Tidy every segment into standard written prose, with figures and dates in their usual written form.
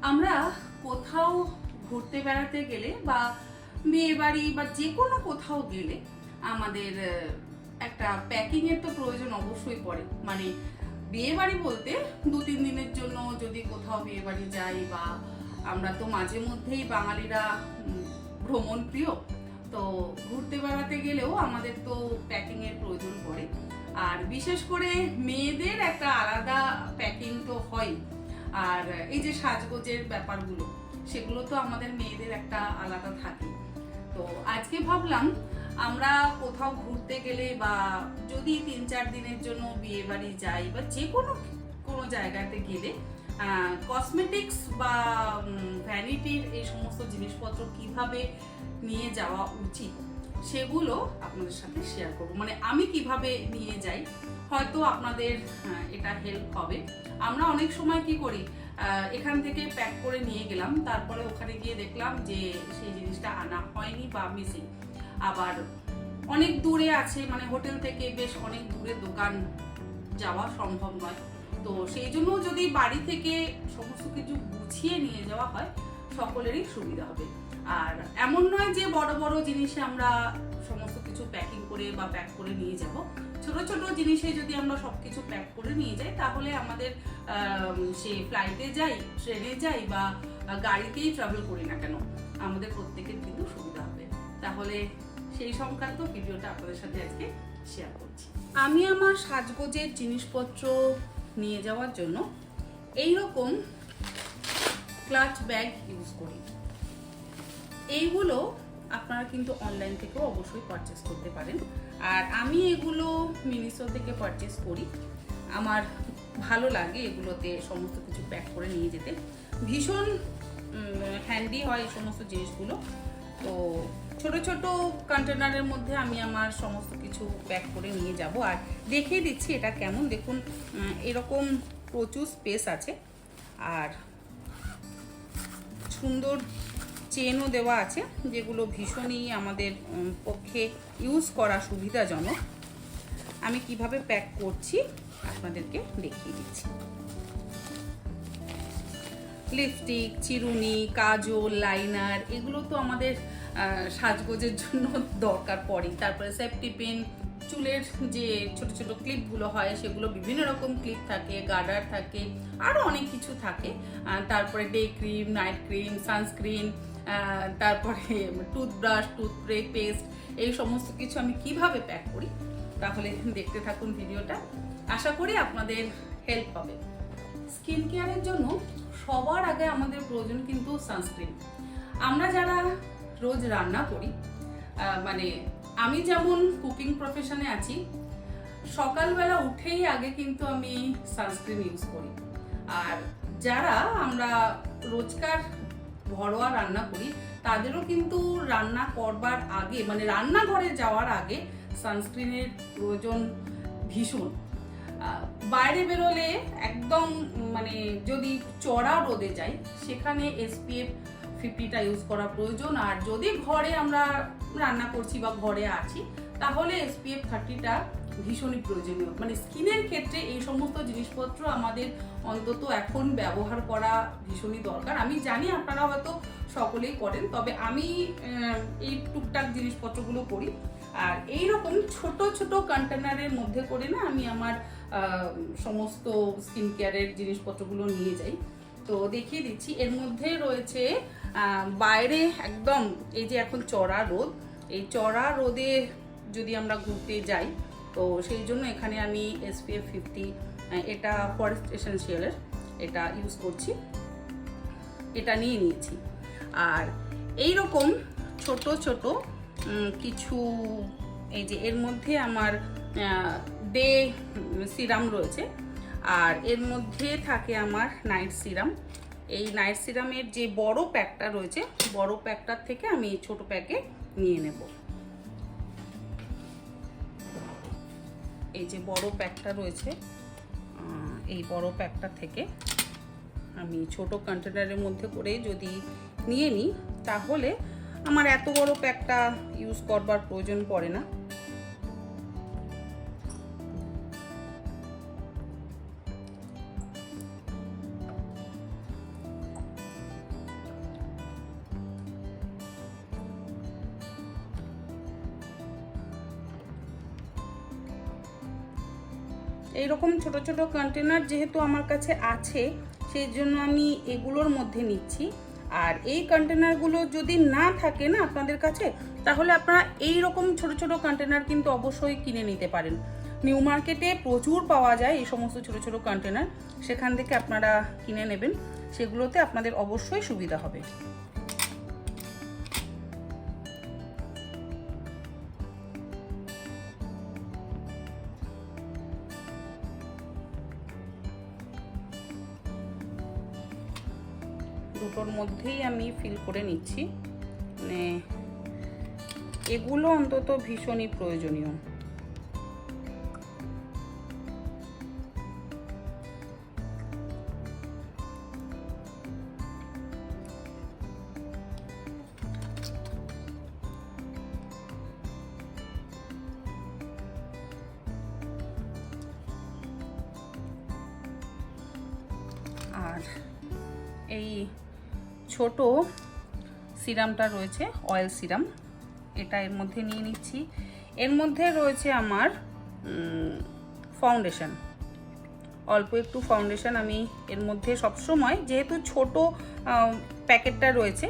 আমরা কোথাও ঘুরতে বেড়াতে গেলে বা বিয়ে বাড়ি বা যে কোনো কোথাও গেলে আমাদের একটা প্যাকিং এর তো প্রয়োজন অবশ্যই পড়ে। মানে বিয়ে বাড়ি বলতে 2-3 দিনের জন্য যদি কোথাও বিয়ে বাড়ি যাই, বা আমরা তো মাঝে মধ্যেই বাঙালিরা ভ্রমণ প্রিয়, তো ঘুরতে বেড়াতে গেলেও আমাদের তো প্যাকিং এর প্রয়োজন পড়ে। আর বিশেষ করে মেয়েদের একটা আলাদা প্যাকিং তো হয়। আর এই যে সাজগোজের ব্যাপারগুলো, সেগুলো তো আমাদের মেয়েদের একটা আলাদা থাকে। তো আজকে ভাবলাম আমরা কোথাও ঘুরতে গেলে বা যদি 3-4 দিনের জন্য বিয়ে বাড়ি যাই বা যে কোনো জায়গাতে গেলে কসমেটিক্স বা ভ্যানিটির এই সমস্ত জিনিসপত্র কিভাবে নিয়ে যাওয়া উচিত সেগুলো আপনাদের সাথে শেয়ার করব। মানে আমি কিভাবে নিয়ে যাই, হয়তো আপনাদের এটা হেল্প হবে। আমরা অনেক সময় কি করি, এখান থেকে প্যাক করে নিয়ে গেলাম, তারপরে ওখানে গিয়ে দেখলাম যে সেই জিনিসটা আনা হয়নি বা মিসিং। আবার অনেক দূরে আছে, মানে হোটেল থেকে বেশ অনেক দূরে দোকান যাওয়া সম্ভব নয়। তো সেই জন্য যদি বাড়ি থেকে সমস্ত কিছু গুছিয়ে নিয়ে যাওয়া হয়, সকলেরই সুবিধা হবে। আর এমন নয় যে বড় বড় জিনিসে আমরা সমস্ত কিছু প্যাকিং করে বা প্যাক করে নিয়ে যাব। ছোট ছোট জিনিসে যদি আমরা সবকিছু প্যাক করে নিয়ে যাই, তাহলে আমাদের সে ফ্লাইটে যাই, ট্রেনে যাই বা গাড়িতেই ট্রাভেল করি না কেন, আমাদের প্রত্যেকের কিন্তু সুবিধা হবে। তাহলে সেই সংক্রান্ত ভিডিওটা আপনাদের সাথে আজকে শেয়ার করছি। আমি আমার সাজগোজের জিনিসপত্র নিয়ে যাওয়ার জন্য এইরকম ক্লাচ ব্যাগ ইউজ করি। এইগুলো আপনারা কিন্তু অনলাইন থেকেও অবশ্যই পারচেস করতে পারেন। আর আমি এগুলো মিনিসো থেকে পারচেস করি। আমার ভালো লাগে এগুলোতে সমস্ত কিছু প্যাক করে নিয়ে যেতে, ভীষণ হ্যান্ডি হয় এই সমস্ত জিনিসগুলো। তো ছোট ছোট কন্টেনারের মধ্যে আমি আমার সমস্ত কিছু প্যাক করে নিয়ে যাব। আর দেখিয়ে দিচ্ছি এটা কেমন। দেখুন, এরকম প্রচুর স্পেস আছে, আর সুন্দর চেনও দেওয়া আছে, যেগুলো ভীষণই আমাদের পক্ষে ইউজ করা সুবিধাজনক। আমি কিভাবে প্যাক করছি আপনাদেরকে দেখিয়ে দিচ্ছি। লিপস্টিক, চিরুনি, কাজল, লাইনার, এগুলো তো আমাদের সাজগোজের জন্য দরকার পড়ে। তারপরে সেফটি পিন, চুলের যে ছোট ছোট ক্লিপগুলো হয় সেগুলো বিভিন্ন রকম ক্লিপ থাকে, গার্ডার থাকে, আরও অনেক কিছু থাকে। তারপরে day cream, night cream, sunscreen, তারপরে টুথব্রাশ, পেস্ট, এই সমস্ত কিছু আমি কিভাবে প্যাক করি, তাহলে দেখতে থাকুন ভিডিওটা। আশা করি আপনাদের হেল্প হবে। স্কিন কেয়ারের জন্য সবার আগে আমাদের প্রয়োজন কিন্তু সানস্ক্রিন। আমরা যারা রোজ রান্না করি, মানে আমি যেমন কুকিং প্রফেশনে আছি, সকালবেলা উঠেই আগে কিন্তু আমি সানস্ক্রিন ইউজ করি। আর যারা আমরা রোজকার ঘরোয়া রান্না করি, তাদেরও কিন্তু রান্না করবার আগে, মানে রান্নাঘরে যাওয়ার আগে সানস্ক্রিনের প্রয়োজন ভীষণ। বাইরে বেরোলে একদম, মানে যদি চড়া রোদে যাই, সেখানে SPF 50টা ইউজ করা প্রয়োজন। আর যদি ঘরে আমরা রান্না করছি বা ঘরে আছি, তাহলে SPF 30টা ভীষণই প্রয়োজনীয়। মানে স্কিনের ক্ষেত্রে এই সমস্ত জিনিসপত্র আমাদের অন্তত এখন ব্যবহার করা ভীষণই দরকার। আমি জানি আপনারা হয়তো সকলেই করেন, তবে আমি এই টুকটাক জিনিসপত্রগুলো করি। আর এইরকম ছোট ছোট কন্টেনারের মধ্যে করে না আমি আমার সমস্ত স্কিন কেয়ারের জিনিসপত্রগুলো নিয়ে যাই। তো দেখিয়ে দিচ্ছি, এর মধ্যে রয়েছে বাইরে একদম এই যে এখন চড়া রোদ, এই চড়া রোদে যদি আমরা ঘুরতে যাই, তো সেই জন্য এখানে আমি SPF 50, এটা ফরেস্ট এসেনশিয়ালের, এটা ইউজ করছি, এটা নিয়ে নিয়েছি। আর এই রকম ছোট ছোট কিছু, এই যে এর মধ্যে আমার ডে সিরাম রয়েছে, আর এর মধ্যে থাকে আমার নাইট সিরাম। এই নাইট সিরামের যে বড় প্যাকটা রয়েছে, বড় প্যাকটার থেকে আমি ছোট প্যাকে নিয়ে নেব। এই যে বড় প্যাকটা রয়েছে, এই বড় প্যাকটা থেকে আমি ছোট কন্টেনারের মধ্যে করে যদি নিয়ে নিই, তাহলে আমার এত বড় প্যাকটা ইউজ করবার প্রয়োজন পড়ে না। এইরকম ছোট ছোট কন্টেনার যেহেতু আমার কাছে আছে, সেই জন্য আমি এগুলোর মধ্যে নিচ্ছি। আর এই কন্টেনারগুলো যদি না থাকে না আপনাদের কাছে, তাহলে আপনারা এই রকম ছোট ছোট কন্টেনার কিন্তু অবশ্যই কিনে নিতে পারেন। নিউ মার্কেটে প্রচুর পাওয়া যায় এই সমস্ত ছোট ছোট কন্টেনার, সেখান থেকে আপনারা কিনে নেবেন, সেগুলোতে আপনাদের অবশ্যই সুবিধা হবে। দুটোর মধ্যেই আমি ফিল করে নিচ্ছি, মানে এগুলো অন্তত ভীষণই প্রয়োজনীয়। আর এই ছোট সিরামটা রয়েছে, অয়েল সিরাম, এটা এর মধ্যে নিয়ে নিচ্ছি। এর মধ্যে রয়েছে আমার ফাউন্ডেশন, অল্প একটু ফাউন্ডেশন আমি এর মধ্যে সবসময়, যেহেতু ছোট প্যাকেটটা রয়েছে,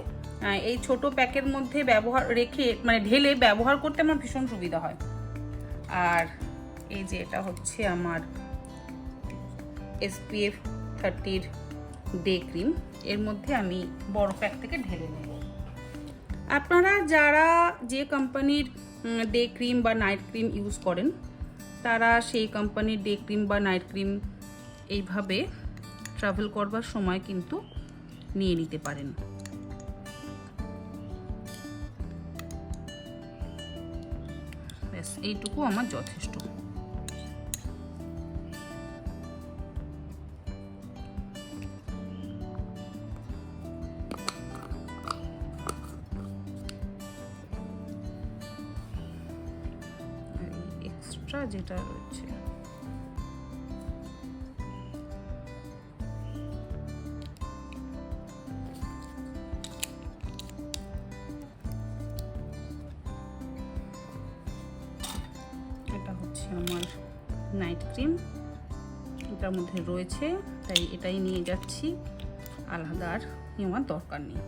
এই ছোট প্যাকের মধ্যে ব্যবহার রেখে মানে ঢেলে ব্যবহার করতে আমার ভীষণ সুবিধা হয়। আর এই যে এটা হচ্ছে আমার SPF 30 ডে ক্রিম, এর মধ্যে আমি বড় প্যাক থেকে ঢেলে নেব। আপনারা যারা যে কোম্পানির ডে ক্রিম বা নাইট ক্রিম ইউজ করেন, তারা সেই কোম্পানির ডে ক্রিম বা নাইট ক্রিম এইভাবে ট্রাভেল করবার সময় কিন্তু নিয়ে নিতে পারেন। ব্যাস এইটুকু আমার যথেষ্ট। এক্সট্রা যেটা রয়েছে এটা হচ্ছে আমার নাইট ক্রিম, এটার মধ্যে রয়েছে, তাই এটাই নিয়ে যাচ্ছি, আলাদা আর নেওয়ার দরকার নেই।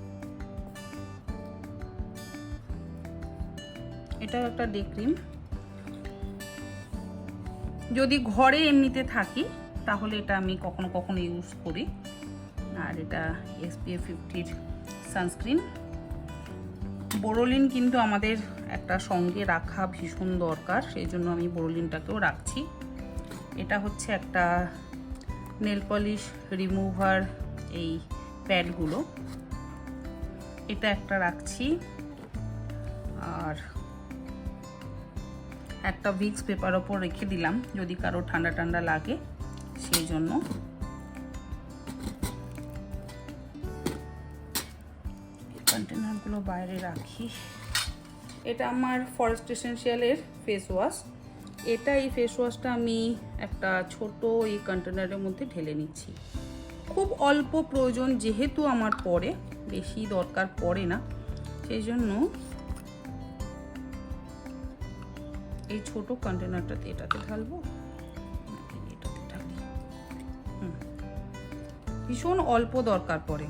এটা একটা ডে ক্রিম, যদি ঘরে এমনিতে থাকি তাহলে এটা আমি কখনো কখনো ইউজ করি। আর এটা SPF 50 সানস্ক্রিন। বোরোলিন কিন্তু আমাদের একটা সঙ্গে রাখা ভীষণ দরকার, সেই জন্য আমি বোরোলিনটাকেও রাখছি। এটা হচ্ছে একটা নেল পলিশ রিমুভার, এই প্যাডগুলো, এটা একটা রাখছি। আর একটা ভিক্স পেপার ওপর রেখে দিলাম যদি কারো ঠান্ডা ঠান্ডা লাগে, সেই জন্য। কন্টেনারগুলো বাইরে রাখি। এটা আমার ফরেস্ট এসেনশিয়ালের ফেস ওয়াশ, এই ফেস ওয়াশটা আমি একটা ছোট এই কন্টেনারের মধ্যে ঢেলে নিচ্ছি। খুব অল্প প্রয়োজন, যেহেতু আমার পরে বেশি দরকার পড়ে না, সেই জন্য এই ছোট কন্টেনারটাতে এটাতে ঢালবো, এটাতে ঢালি। ভীষণ অল্প দরকার পড়ে।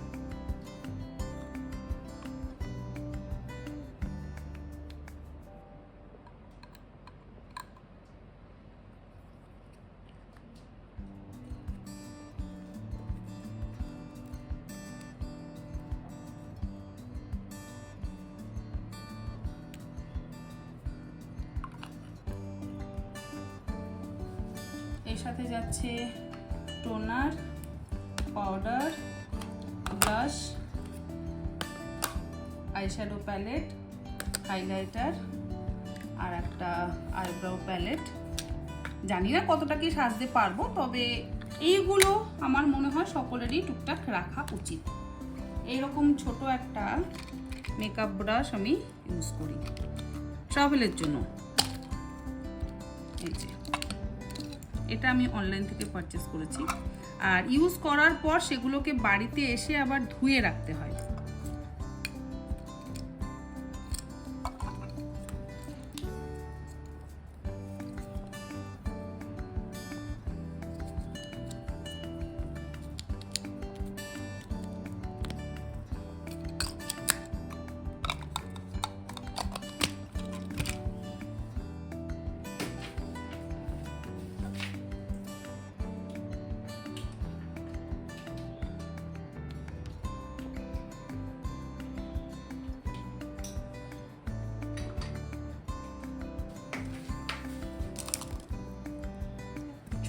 এর সাথে যাচ্ছে toner, powder, blush, eyeshadow palette, highlighter আর একটা আইব্রাউ প্যালেট। জানি না কতটা কি সাজতে পারবো, তবে এইগুলো আমার মনে হয় সকলেরই টুকটাক রাখা উচিত। এইরকম ছোট একটা মেকআপ ব্রাশ আমি ইউজ করি ট্রাভেলের জন্য। এই যে এটা আমি অনলাইন থেকে পারচেস করেছি। আর ইউজ করার পর সেগুলোকে বাড়িতে এসে আবার ধুয়ে রাখতে হয়।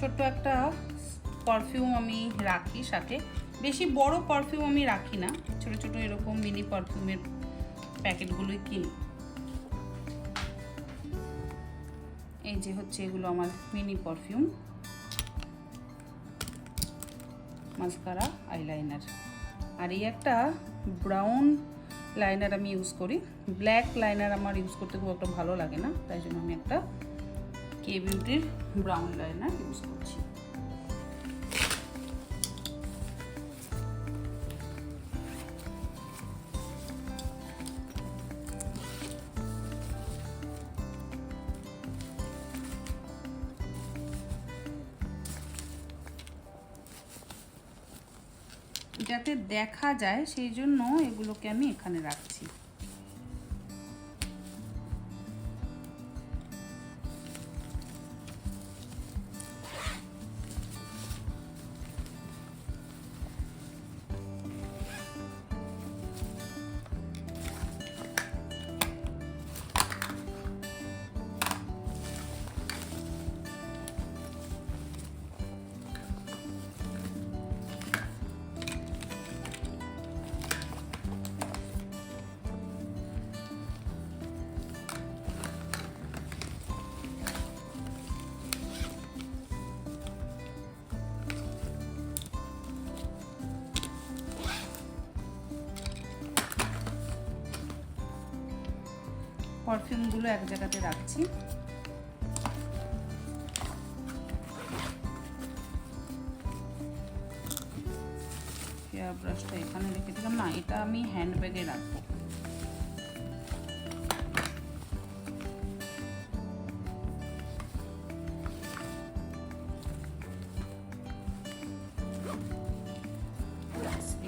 ছোট্ট একটা পারফিউম আমি রাখি সাথে। বেশি বড় পারফিউম আমি রাখি না, ছোট ছোট এরকম মিনি পারফিউমের প্যাকেটগুলোই কিনি। এই যে হচ্ছে এগুলো আমার মিনি পারফিউম, মাস্কারা, আইলাইনার। আর এই একটা ব্রাউন লাইনার আমি ইউজ করি। ব্ল্যাক লাইনার আমার ইউজ করতে খুব একটা ভালো লাগে না, তাই জন্য আমি একটা কে বিউটির ব্রাউন লাইনার ইউজ করছি। যাতে দেখা যায় সেই জন্য এগুলোকে আমি এখানে রাখছি। পারফিউমগুলো এক জায়গাতে রাখছি। হেয়ার ব্রাশটা এখানে রেখে দিলাম, না এটা আমি হ্যান্ডব্যাগে রাখবো।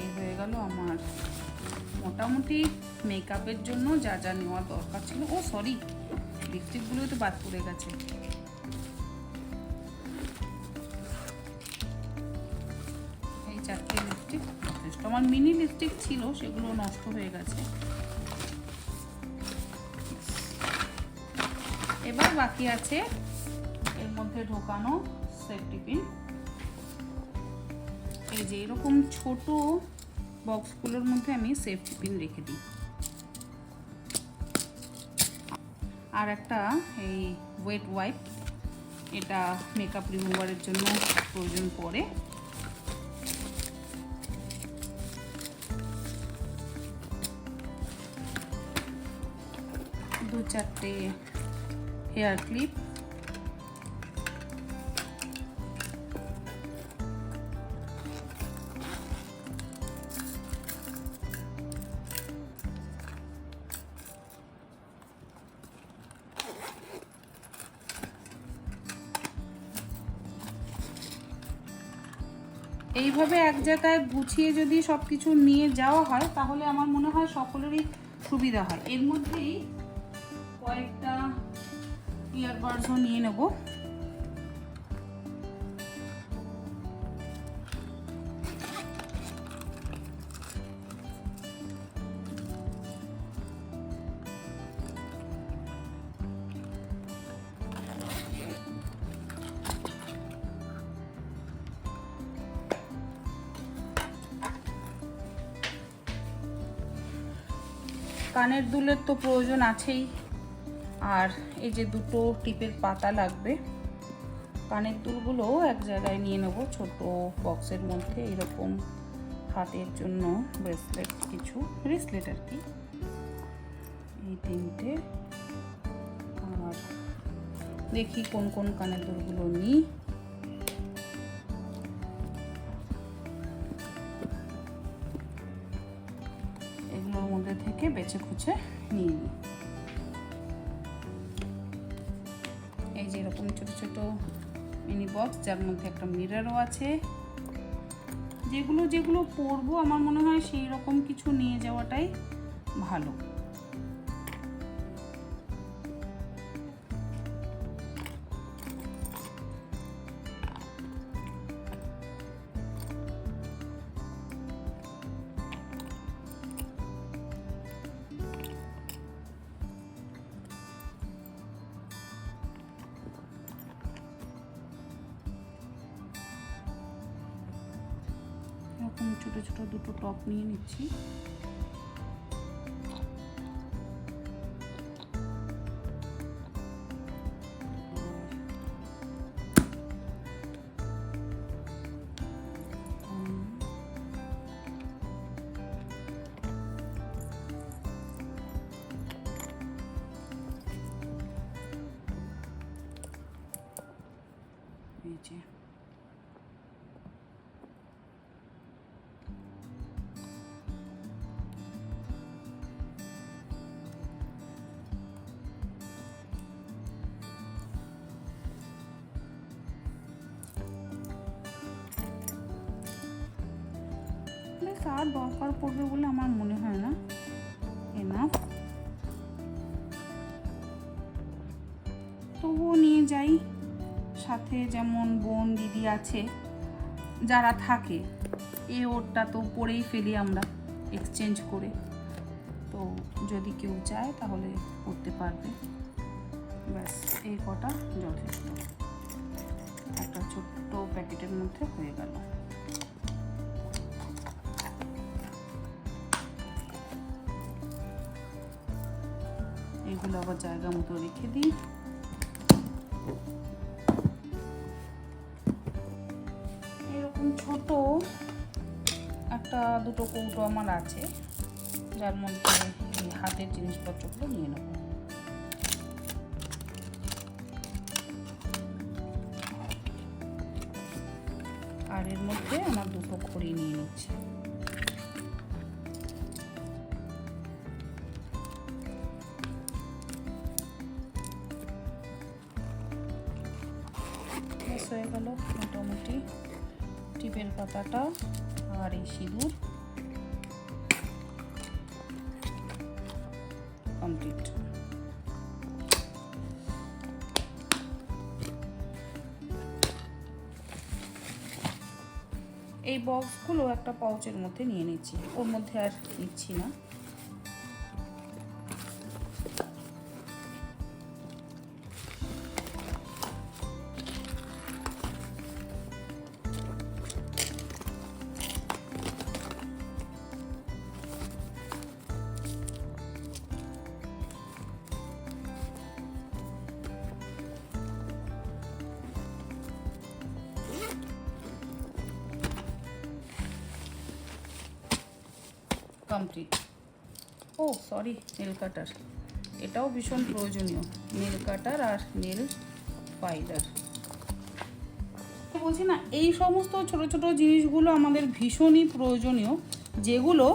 এই হয়ে গেল আমার মোটামুটি মেকআপের জন্য যা যা নেওয়া দরকার ছিল। ও সরি, লিপস্টিকগুলো তো বাদ পড়ে গেছে। এই 4টে লিপস্টিক যথেষ্ট। আমার মিনি লিপস্টিক ছিল, সেগুলো নষ্ট হয়ে গেছে। এবার বাকি আছে এর মধ্যে ঢোকানো সেফটি পিন। এই যে এরকম ছোট বক্সগুলোর মধ্যে আমি সেফটি পিন রেখে দিই। আর একটা এই ওয়েট ওয়াইপ, এটা মেকআপ রিমুভারের জন্য প্রয়োজন পড়ে। দু 4টে হেয়ার ক্লিপ, এইভাবে এক জায়গায় গুছিয়ে যদি সব কিছু নিয়ে যাওয়া হয় তাহলে আমার মনে হয় সকলেরই সুবিধা হয়। এর মধ্যেই কয়েকটা ইয়ারবাডসও নিয়ে নেব। কানের দুলের তো প্রয়োজন আছেই, আর এই যে দুটো টিপের পাতা লাগবে। কানের দুলগুলো এক জায়গায় নিয়ে নেব ছোট বক্সের মধ্যে। এরকম হাতের জন্য ব্রেসলেট, কিছু ব্রেসলেট আর কি, এই 3টে। আর দেখি কোন কোন কানের দুলগুলো নিই। এগুলোর মধ্যে থেকে বেছে খুঁজে নিয়ে নিই। এই যে এরকম ছোট ছোট মিনি বক্স, যার মধ্যে একটা মিররও আছে। যেগুলো যেগুলো পরবো আমার মনে হয় সেই রকম কিছু নিয়ে যাওয়াটাই ভালো। এরকম ছোট ছোট দুটো টপ নিয়ে নিচ্ছি। এই যে আর দরকার পড়বে বলে আমার মনে হয় না, এনাফ। তবুও নিয়ে যাই সাথে, যেমন বোন দিদি আছে যারা থাকে, এ ওরটা তো পরেই ফেলি আমরা এক্সচেঞ্জ করে, তো যদি কেউ চায় তাহলে করতে পারবে। ব্যাস এই কটা যথেষ্ট, একটা ছোট্ট প্যাকেটের মধ্যে হয়ে গেল। এগুলো আবার জায়গা মতো রেখে দিই। এরকম ছোট একটা দুটো কৌটো আমার আছে, যার মধ্যে এই হাতের জিনিসপত্রগুলো নিয়ে নেব। আর এর মধ্যে আমার দুটো ঘড়ি নিয়ে নিচ্ছে। হয়ে গেল মোটামুটি টিপের পাতাটা আর এই সিঁদুর কমপ্লিট। এই বক্সগুলো একটা পাউচের মধ্যে নিয়ে নিচ্ছি, ওর মধ্যে আর নিচ্ছি না। কমপ্লিট। ও সরি, নেল কাটার, এটাও ভীষণ প্রয়োজনীয়, নেল কাটার আর নেল ফাইলার। বলছি না, এই সমস্ত ছোট ছোট জিনিসগুলো আমাদের ভীষণই প্রয়োজনীয়, যেগুলো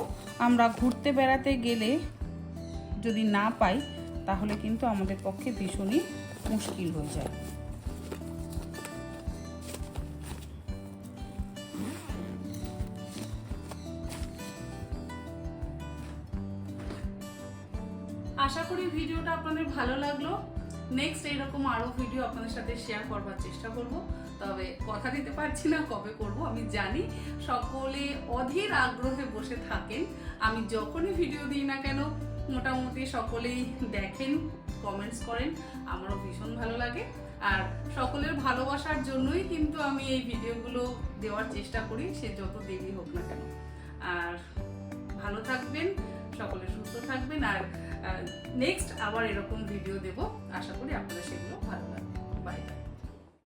আমরা ঘুরতে বেড়াতে গেলে যদি না পাই তাহলে কিন্তু আমাদের পক্ষে ভীষণই মুশকিল হয়ে যায়। আশা করি ভিডিওটা আপনাদের ভালো লাগলো। নেক্সট এইরকম আরো ভিডিও আপনাদের সাথে শেয়ার করবার চেষ্টা করব, তবে কথা দিতে পারছি না কবে করব। আমি জানি সকলে অধীর আগ্রহে বসে থাকেন, আমি যখনই ভিডিও দিই না কেন মোটামুটি সকলেই দেখেন, কমেন্টস করেন, আমারও ভীষণ ভালো লাগে। আর সকলের ভালোবাসার জন্যই কিন্তু আমি এই ভিডিওগুলো দেওয়ার চেষ্টা করি, সে যত দেরি হোক না কেন। আর ভালো থাকবেন, সকলে সুস্থ থাকবেন, আর নেক্সট আবার এরকম ভিডিও দেব, আশা করি আপনাদের সেগুলো ভালো লাগবে। Bye bye.